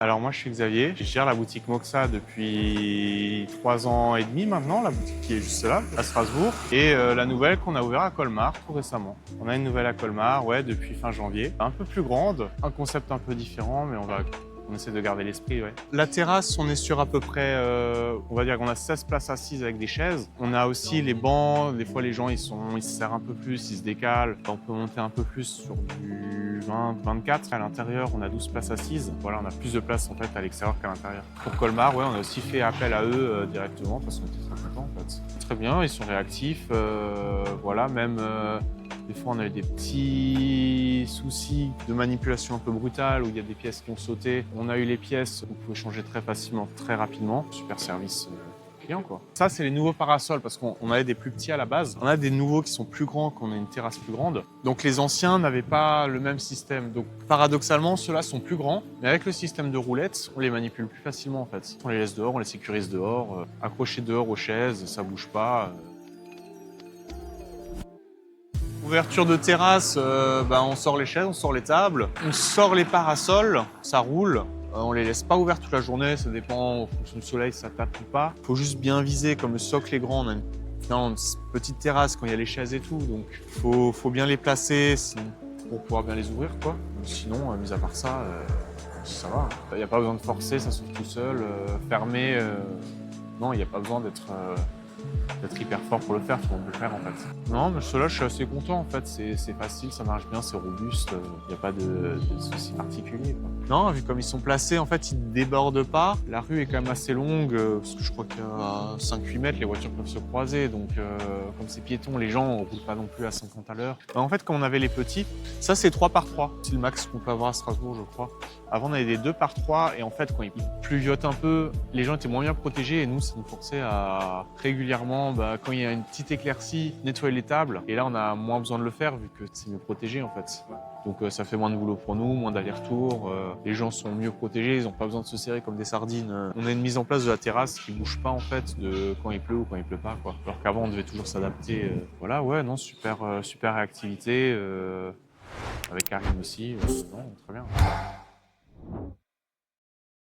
Alors moi je suis Xavier, je gère la boutique Moxa depuis 3 ans et demi maintenant, la boutique qui est juste là, à Strasbourg. Et la nouvelle qu'on a ouverte à Colmar tout récemment. On a une nouvelle à Colmar, ouais, depuis fin janvier. Un peu plus grande, un concept un peu différent, mais on essaie de garder l'esprit, ouais. La terrasse, on est sur à peu près, on va dire qu'on a 16 places assises avec des chaises. On a aussi les bancs, des fois les gens ils se serrent un peu plus, ils se décalent. On peut monter un peu plus sur du 20, 24. À l'intérieur, on a 12 places assises. Voilà, on a plus de place en fait à l'extérieur qu'à l'intérieur. Pour Colmar, ouais, on a aussi fait appel à eux directement parce qu'on était très contents en fait. Très bien, ils sont réactifs, voilà, même des fois, on a eu des petits soucis de manipulation un peu brutale où il y a des pièces qui ont sauté. On a eu les pièces, vous pouvez changer très facilement, très rapidement. Super service client, quoi. Ça, c'est les nouveaux parasols parce qu'on avait des plus petits à la base. On a des nouveaux qui sont plus grands, qu'on a une terrasse plus grande. Donc, les anciens n'avaient pas le même système. Donc, paradoxalement, ceux-là sont plus grands, mais avec le système de roulettes, on les manipule plus facilement, en fait. On les laisse dehors, on les sécurise dehors, accrochés dehors aux chaises, ça bouge pas. Ouverture de terrasse, on sort les chaises, on sort les tables, on sort les parasols, ça roule. On les laisse pas ouvertes toute la journée, ça dépend en fonction du soleil, ça tape ou pas. Faut juste bien viser, comme le socle est grand, on a une petite terrasse quand il y a les chaises et tout, donc faut bien les placer pour pouvoir bien les ouvrir, quoi. Sinon, mis à part ça, ça va. Il n'y a pas besoin de forcer, ça s'ouvre tout seul. Fermé, non, il n'y a pas besoin d'être hyper fort pour le faire, tout le monde peut le faire en fait. Non, mais ceux-là, je suis assez content en fait. C'est facile, ça marche bien, c'est robuste, il n'y a pas de soucis particuliers, quoi. Non, vu comme ils sont placés, en fait, ils ne débordent pas. La rue est quand même assez longue, parce que je crois qu'à 5-8 mètres, les voitures peuvent se croiser. Donc, comme c'est piéton, les gens ne roulent pas non plus à 50 à l'heure. En fait, quand on avait les petits, ça c'est 3 par 3. C'est le max qu'on peut avoir à Strasbourg, je crois. Avant, on avait des 2 par 3 et en fait, quand il pluviote un peu, les gens étaient moins bien protégés et nous, ça nous forçait à régulièrement, quand il y a une petite éclaircie, nettoyer les tables. Et là, on a moins besoin de le faire vu que c'est mieux protégé en fait. Donc ça fait moins de boulot pour nous, moins d'aller-retour. Les gens sont mieux protégés, ils n'ont pas besoin de se serrer comme des sardines. On a une mise en place de la terrasse qui bouge pas en fait de quand il pleut ou quand il pleut pas, quoi. Alors qu'avant, on devait toujours s'adapter. Voilà, ouais, non, super réactivité. Avec Karim aussi, non, très bien.